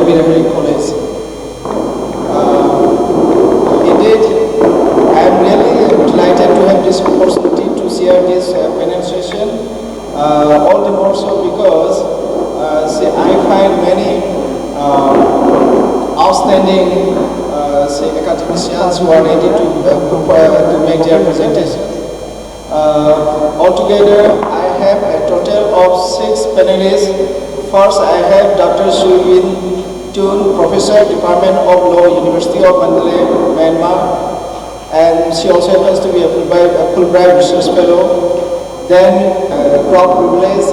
Plenary College. Indeed, I am really delighted to have this opportunity to share this panel session. All the more so because I find many outstanding academicians who are ready to make their presentation. Altogether, I have a total of 6 panelists. First, I have Dr. Htun, Professor, Department of Law, University of Mandalay, Myanmar, and she also happens to be a Fulbright Research Fellow. Then, Prof. privilege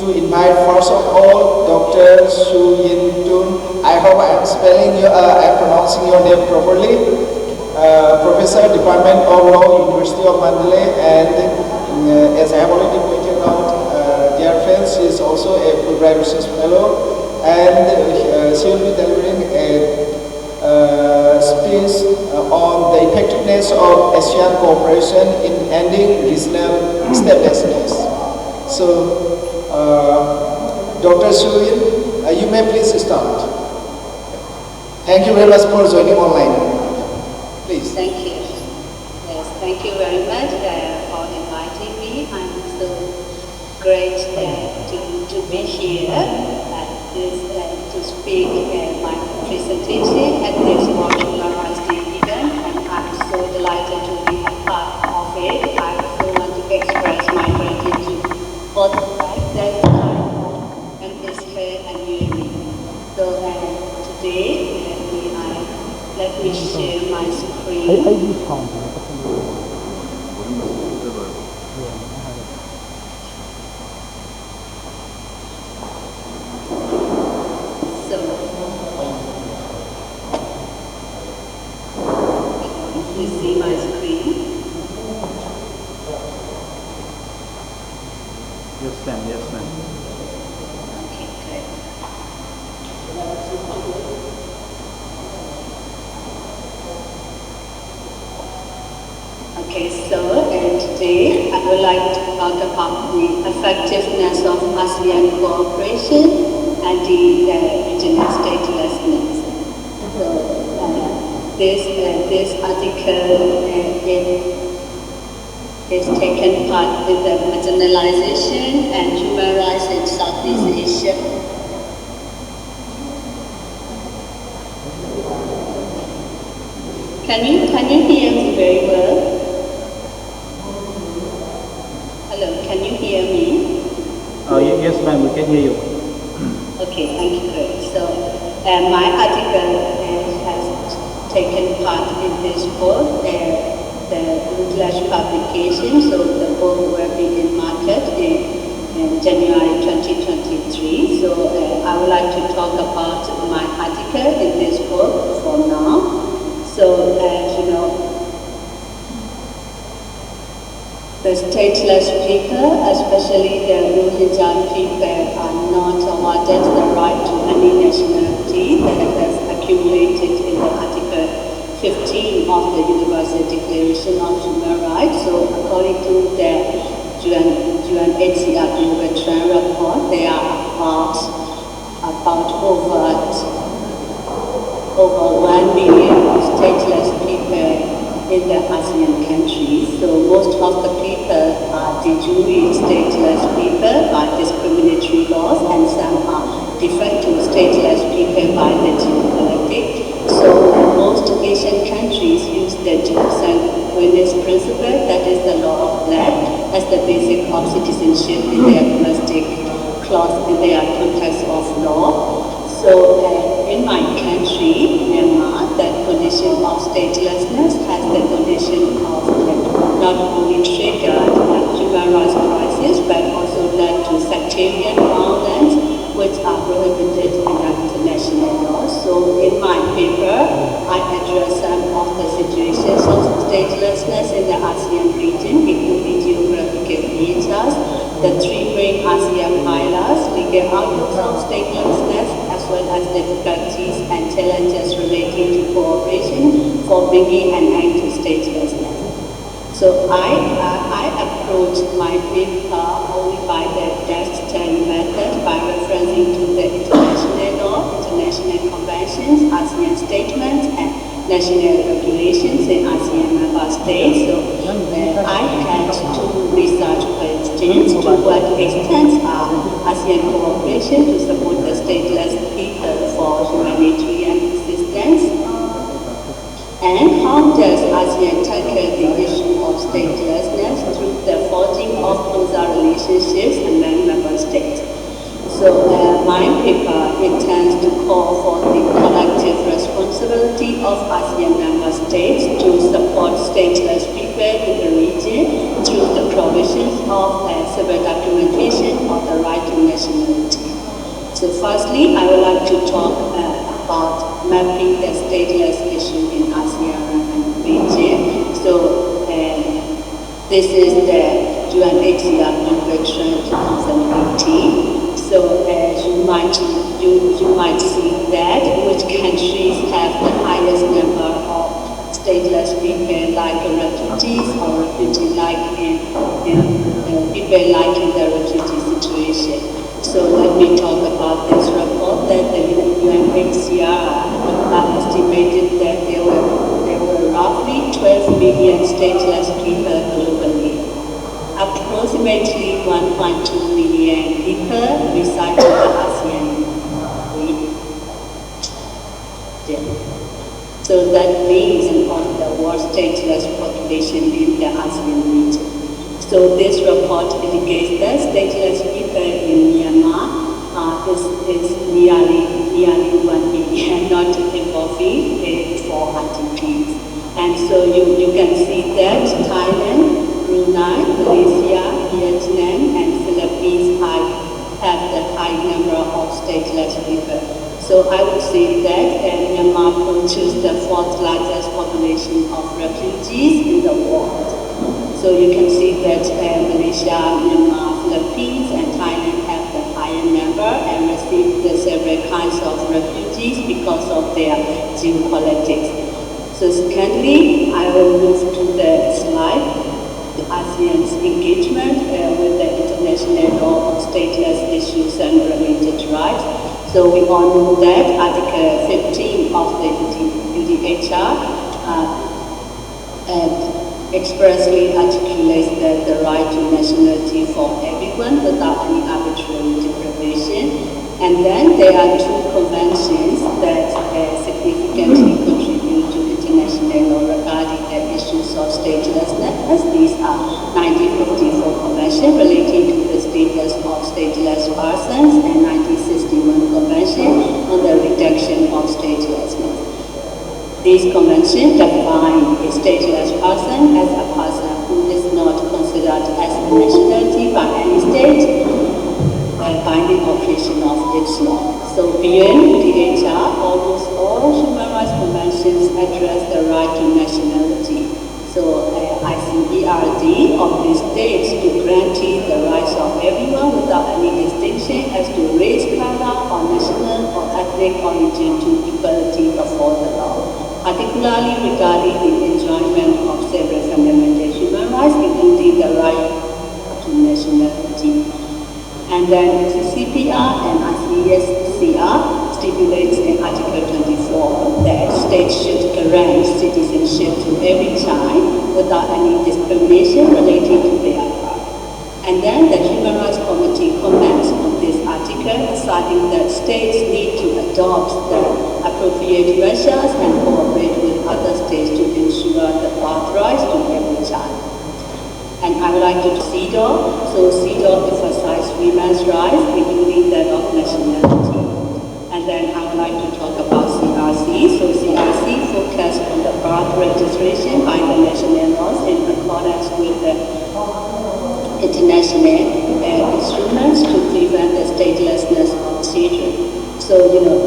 to invite first of all Dr. Htun. I hope I am pronouncing your name properly. Professor, Department of Law, University of Mandalay, and as I have already pointed out, dear friends, she is also a Fulbright Research Fellow, and she will be delivering a speech on the effectiveness of ASEAN cooperation in ending regional statelessness. So, Dr. Htun, you may please start. Thank you very much for joining online. Please. Thank you. Yes, thank you very much for inviting me. I'm so great to be here to speak my presentation at this World Human Rights Day event, and I'm so delighted to be a part of it. I also want to express my gratitude for the fact that and is here and you and me. So today, let me share my screen. So, you see my screen? Yes, ma'am. Yes, ma'am. Okay, great. Okay, so today I would like to talk about the effectiveness of ASEAN cooperation and the regional statelessness. So this article is taken part with the marginalization and human rights in Southeast Asia. Can you hear me very well? Hello, can you hear me? Yes, ma'am, we can hear you. Okay, thank you, great. So, my article has taken part in this book, the English publication, so the book will be in market in January 2023. So, I would like to talk about my article in this book for now. So, you know, the stateless people, especially the Rohingya people, are not awarded the right to any nationality that has accumulated in the Article 15 of the Universal Declaration of Human Rights. So, according to the UNHCR Global Trend Report, there are about over 1 million stateless people in the ASEAN countries. So most of the people are de jure stateless people by discriminatory laws, and some are de facto stateless people by the geopolitic. So most Asian countries use the jus and coenes principle, that is the law of land, as the basic of citizenship in their domestic clause in their context of law. So in my country, Myanmar, the condition of statelessness has the condition of not only triggered human rights crisis, but also led to sectarian violence, which are prohibited in international law. So in my paper, I address some of the situations of statelessness in the ASEAN region, including geographical features, the 3 main ASEAN pillars, legal outlooks of statelessness, as well as difficulties and challenges relating to cooperation for bringing an end to statelessness. So I approached my paper only by the death study method by referencing to the international law, international national regulations in ASEAN member states. So I had two research questions: to what extent are ASEAN cooperation to support the stateless people for humanitarian assistance? And how does ASEAN tackle the issue of statelessness through the forging of closer relationships among member states? So my paper intends to call for the collective responsibility of ASEAN member states to support stateless people in the region through the provisions of civil documentation of the right to nationality. So firstly, I would like to talk about mapping the stateless issue in ASEAN region. So this is the UNHCR Convention 2018. So you might see that which countries have the highest number of stateless people, like refugees or refugee-like people like in the refugee situation. So let me talk about this report that the UNHCR estimated that there were roughly 12 million stateless people globally. Approximately 1.2 million people reside in the ASEAN region. So that means of the world stateless population in the ASEAN region. So this report indicates that stateless people in Myanmar is nearly 1 million, not involving 4 IDPs. And so you can see that Thailand, Brunei, Malaysia, Vietnam, and Philippines have the high number of stateless people. So I would say that Myanmar produces the 4th largest population of refugees in the world. So you can see that Malaysia, Myanmar, Philippines, and Thailand have the higher number and receive the several kinds of refugees because of their geopolitics. So secondly, I will move to the slide. The ASEAN's engagement with the international law on stateless issues and related rights. So we all know that Article 15 of the UDHR expressly articulates that the right to nationality for everyone without any arbitrary deprivation. And then there are 2 conventions that significantly contribute to international law regarding the issues of statelessness. These are 1954 Convention relating to the status of stateless persons and 1961 Convention on the reduction of statelessness. These conventions define a stateless person as a person who is not considered as a nationality by any state by the operation of its law. So beyond UDHR, almost all human rights conventions address the right to nationality. So ICERD obligates to guarantee the rights of everyone without any distinction as to race, color, or national or ethnic origin to equality before the law, particularly regarding the enjoyment of several fundamental human rights, including the right to nationality. And then CCPR and ICSCR stipulates in Article 24 that states should grant citizenship to every child without any discrimination relating to their birth. And then the Human Rights Committee comments on this article, deciding that states need to adopt the appropriate measures and cooperate with other states to ensure the birthright to every child. And I would like to CEDAW. So CEDAW emphasizes women's rights, including that of nationality. And then I would like to talk about CRC. So CRC focuses on the birth registration by the national laws in accordance with the international instruments to prevent the statelessness of children. So,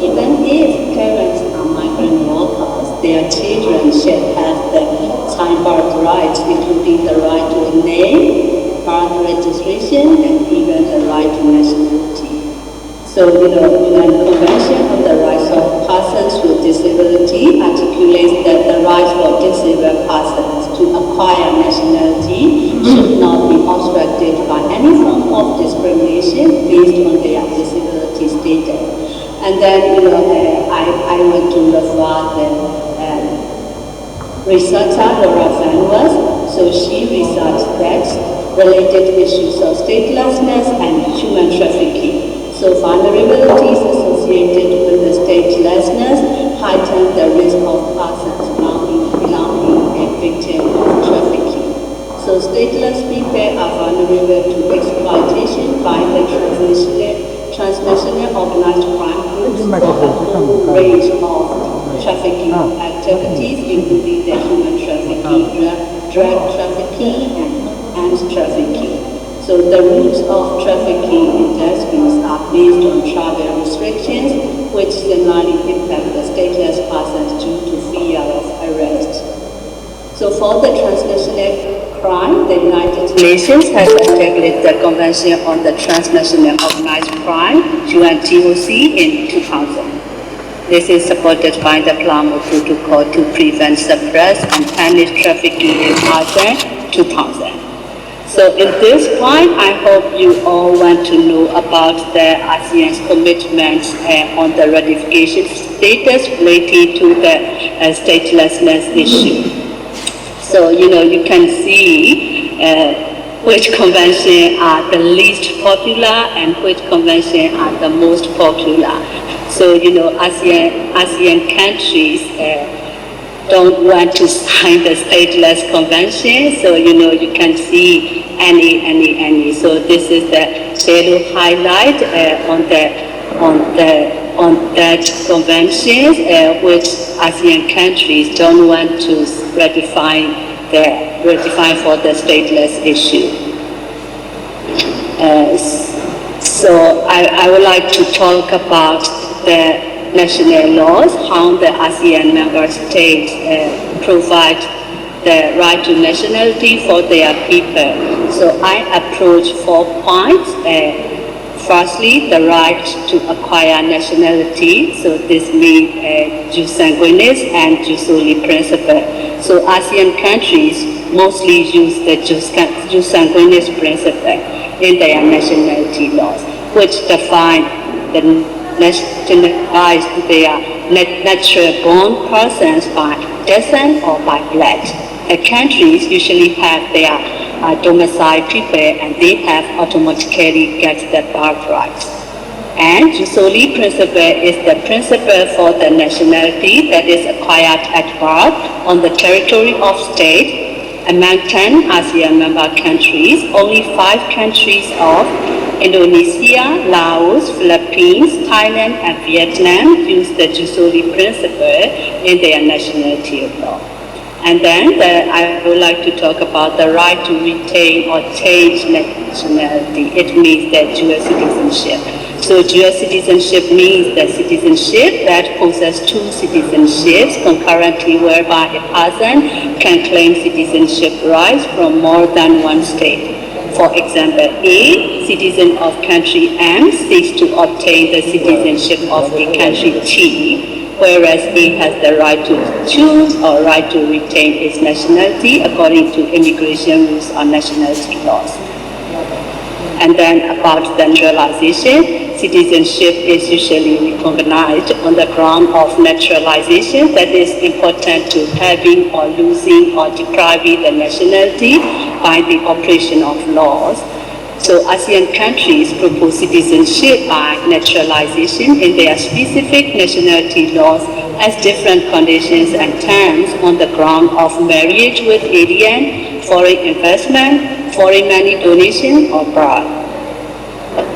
even if parents are migrant workers, their children should have the childbirth rights, including the right to a name, birth registration, and even the right to nationality. So, UN Convention on the Rights of Persons with Disability articulates that the rights for disabled persons to acquire nationality should not be obstructed by any form of discrimination based on their disability status. And then, I want to refer the researcher Laura Van so she researched that related issues of statelessness and human trafficking. So vulnerabilities associated with the statelessness heighten the risk of persons belonging a victim of trafficking. So stateless people are vulnerable to exploitation by the transnational organized crime groups for a whole range of trafficking activities, including the human trafficking, drug trafficking, and arms trafficking. So the routes of trafficking industries are based on travel restrictions, which similarly impact the stateless persons due to fear of arrest. So for the transnational crime, the United Nations has established the Convention on the Transnational Organized Crime, UNTOC, in 2000. This is supported by the Palermo Protocol to prevent, suppress, and punish trafficking in ASEAN 2000. So in this point, I hope you all want to know about the ASEAN's commitments on the ratification status related to the statelessness issue. So, you can see which conventions are the least popular and which conventions are the most popular. So, ASEAN countries don't want to sign the stateless convention. So, you can see any. So this is the yellow highlight on that convention, which ASEAN countries don't want to ratify for the stateless issue. So I would like to talk about the national laws, how the ASEAN member states provide the right to nationality for their people. So I approach 4 points. Firstly, the right to acquire nationality. So this means jus sanguinis and jus soli principle. So ASEAN countries mostly use the jus sanguinis principle in their nationality laws, which define the nationalized their natural born persons by descent or by blood. The countries usually have their domicile people and they have automatically get the birthright. And jus soli principle is the principle for the nationality that is acquired at birth on the territory of state. Among 10 ASEAN member countries, only 5 countries of Indonesia, Laos, Philippines, Thailand, and Vietnam use the jus soli principle in their nationality law. And then I would like to talk about the right to retain or change nationality. It means the dual citizenship. So dual citizenship means the citizenship that possesses 2 citizenships concurrently, whereby a person can claim citizenship rights from more than one state. For example, A, citizen of country M, seeks to obtain the citizenship of the country T, whereas A has the right to choose or right to retain its nationality according to immigration rules or nationality laws. And then about the naturalization, citizenship is usually recognized on the ground of naturalization, that is important to having or losing or depriving the nationality by the operation of laws. So ASEAN countries propose citizenship by naturalization in their specific nationality laws as different conditions and terms on the ground of marriage with alien, foreign investment, foreign money donation, or birth.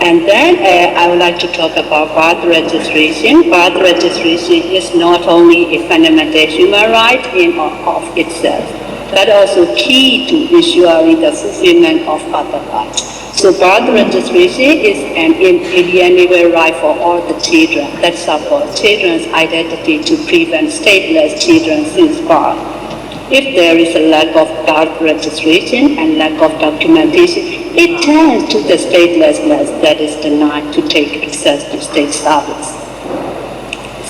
And then I would like to talk about birth registration. Birth registration is not only a fundamental human right in or of itself, but also key to ensuring the fulfillment of other rights. So birth registration is an inalienable right for all the children that support children's identity to prevent stateless children since birth. If there is a lack of birth registration and lack of documentation, it tends to the statelessness that is denied to take access to state service.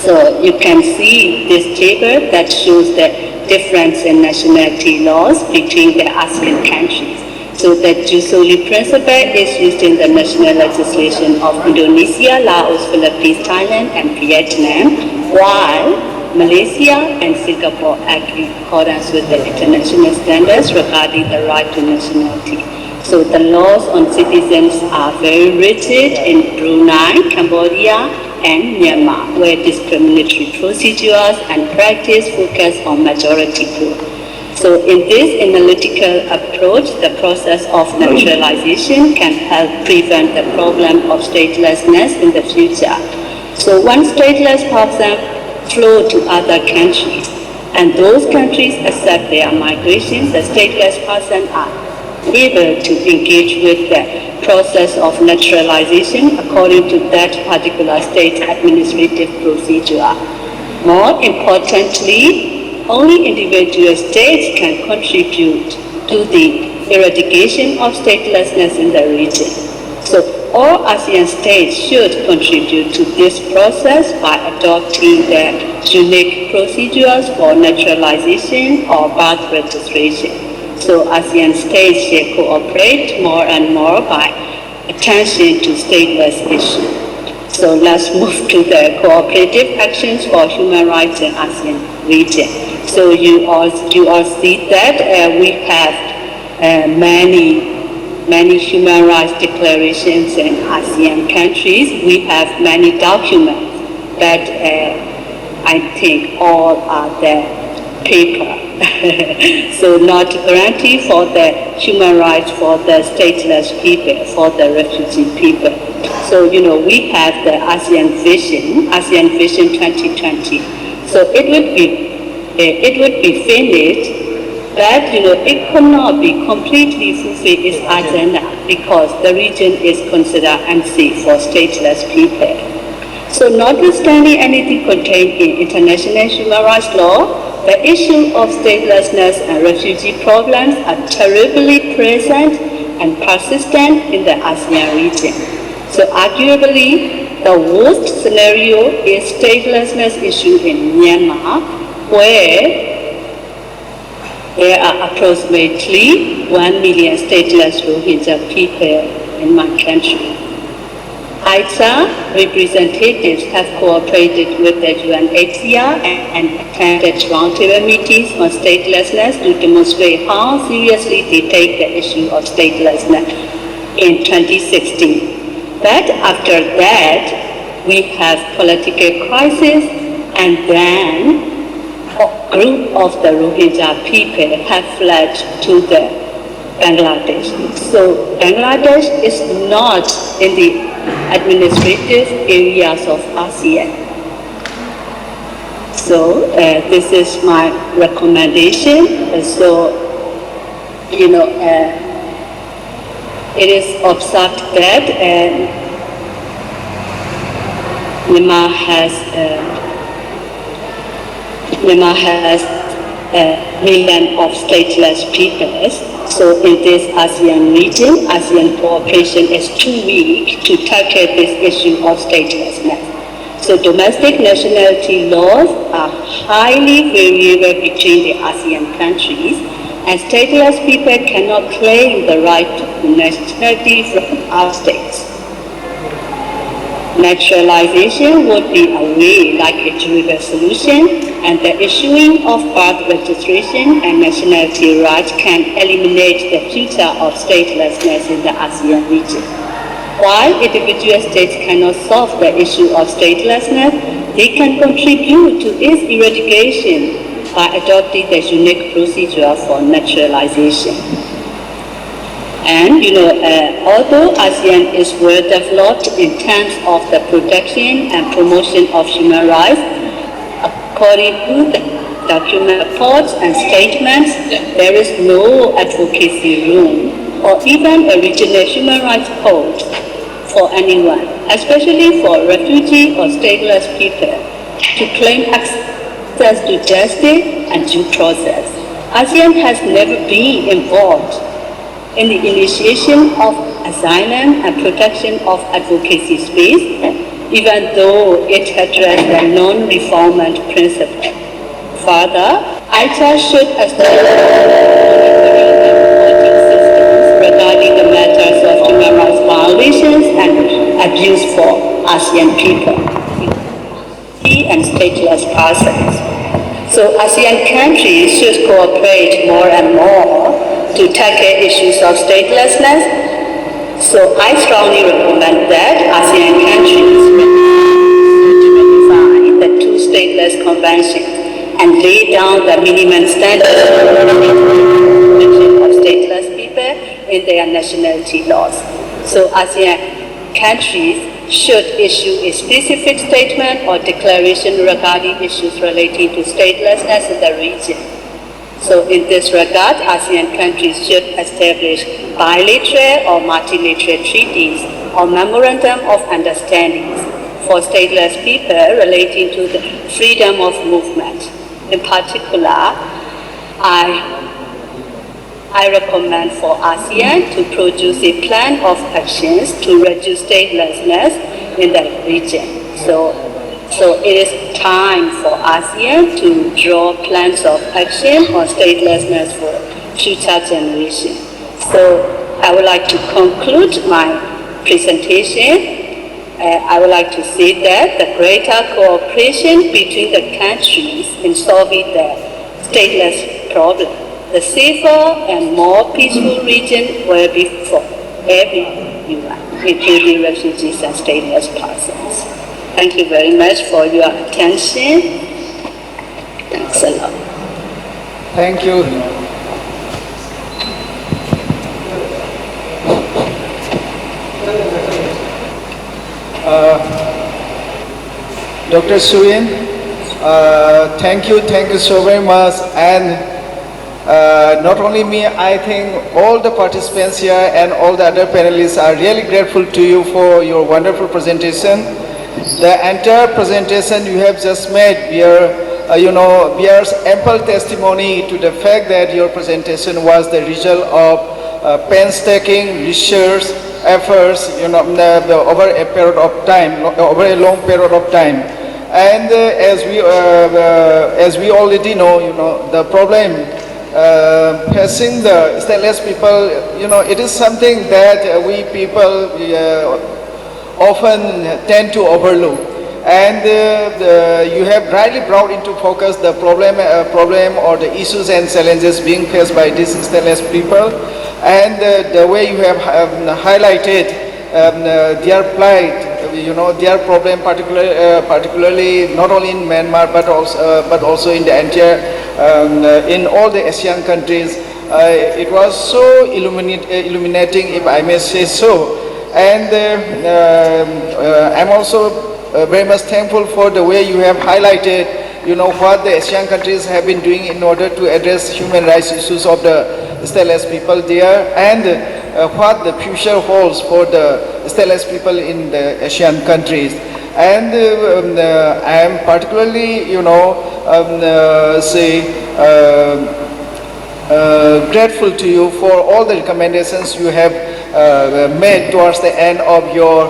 So you can see this table that shows the difference in nationality laws between the ASEAN countries. So the jus soli principle is used in the national legislation of Indonesia, Laos, Philippines, Thailand, and Vietnam, while Malaysia and Singapore act in accordance with the international standards regarding the right to nationality. So the laws on citizens are very rigid in Brunei, Cambodia, and Myanmar, where discriminatory procedures and practice focus on majority rule. So in this analytical approach, the process of naturalization can help prevent the problem of statelessness in the future. So one stateless person flow to other countries, and those countries accept their migration, the stateless person are able to engage with the process of naturalization according to that particular state's administrative procedure. More importantly, only individual states can contribute to the eradication of statelessness in the region. So all ASEAN states should contribute to this process by adopting the unique procedures for naturalization or birth registration. So ASEAN states should cooperate more and more by attention to stateless issues. So let's move to the cooperative actions for human rights in ASEAN region. So you all see that we have many human rights declarations in ASEAN countries. We have many documents that I think all are the paper. So not guarantee for the human rights for the stateless people, for the refugee people. So, we have the ASEAN Vision 2020. So it would be finished, but it could not be completely fulfill its agenda because the region is considered unsafe for stateless people. So notwithstanding anything contained in international human rights law, the issue of statelessness and refugee problems are terribly present and persistent in the ASEAN region. So arguably, the worst scenario is statelessness issue in Myanmar, where there are approximately 1 million stateless Rohingya people in my country. ITA representatives have cooperated with the UNHCR and attended roundtable meetings on statelessness to demonstrate how seriously they take the issue of statelessness in 2016. But after that, we have political crisis, and then a group of the Rohingya people have fled to the Bangladesh. So Bangladesh is not in the administrative areas of ASEAN. So this is my recommendation. So, it is observed that Myanmar has a million of stateless peoples. So in this ASEAN region, ASEAN cooperation is too weak to tackle this issue of statelessness. So domestic nationality laws are highly variable between the ASEAN countries, and stateless people cannot claim the right to nationality from our states. Naturalization would be a way like a durable solution, and the issuing of birth registration and nationality rights can eliminate the future of statelessness in the ASEAN region. While individual states cannot solve the issue of statelessness, they can contribute to its eradication by adopting the unique procedure for naturalization. And although ASEAN is well developed in terms of the protection and promotion of human rights, according to the document reports and statements, there is no advocacy room or even a regional human rights code for anyone, especially for refugee or stateless people, to claim access to justice and due process. ASEAN has never been involved in the initiation of asylum and protection of advocacy space, even though it addressed the non-refoulement principle. Further, ITA should establish systems regarding the matters of human rights violations and abuse for ASEAN people. and stateless persons. So ASEAN countries should cooperate more and more to tackle issues of statelessness. So I strongly recommend that ASEAN countries ratify the two stateless conventions and lay down the minimum standards of stateless people in their nationality laws. So ASEAN countries should issue a specific statement or declaration regarding issues relating to statelessness in the region. So in this regard, ASEAN countries should establish bilateral or multilateral treaties or memorandum of understandings for stateless people relating to the freedom of movement. In particular, I recommend for ASEAN to produce a plan of actions to reduce statelessness in the region. So it is time for ASEAN to draw plans of action on statelessness for future generations. So I would like to conclude my presentation. I would like to say that the greater cooperation between the countries in solving the stateless problem, the safer and more peaceful region will be for everyone, including refugees and stateless persons. Thank you very much for your attention. Thanks a lot. Thank you. Dr. Suyin, thank you so very much. And not only me, I think all the participants here and all the other panelists are really grateful to you for your wonderful presentation. The entire presentation you have just made bears ample testimony to the fact that your presentation was the result of painstaking research efforts, over a period of time, over a long period of time. And as we already know, the problem facing the stateless people, it is something that we people often tend to overlook. And you have rightly brought into focus the problem or the issues and challenges being faced by these stateless people, and the way you have highlighted their plight, their problem, particularly not only in Myanmar but also in the entire in all the ASEAN countries. It was so illuminating, if I may say so. And I'm also very much thankful for the way you have highlighted, what the ASEAN countries have been doing in order to address human rights issues of the stateless people there, and what the future holds for the stateless people in the ASEAN countries. And I am particularly, grateful to you for all the recommendations you have made towards the end of your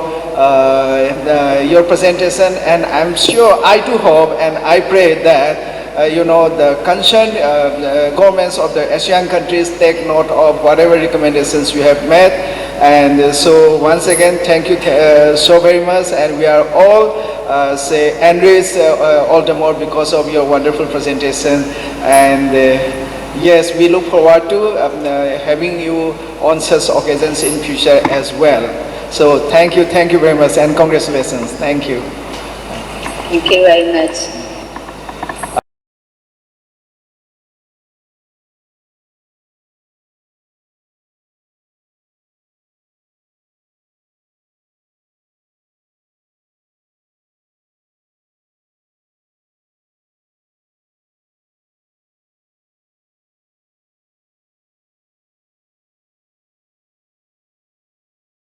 presentation. And I'm sure, I do hope and I pray that the concerned governments of the ASEAN countries take note of whatever recommendations you have made. And so once again, thank you so very much, and we are all enriched all the more because of your wonderful presentation. And yes, we look forward to having you on such occasions in future as well. So thank you very much, and congratulations. Thank you. Thank you very much.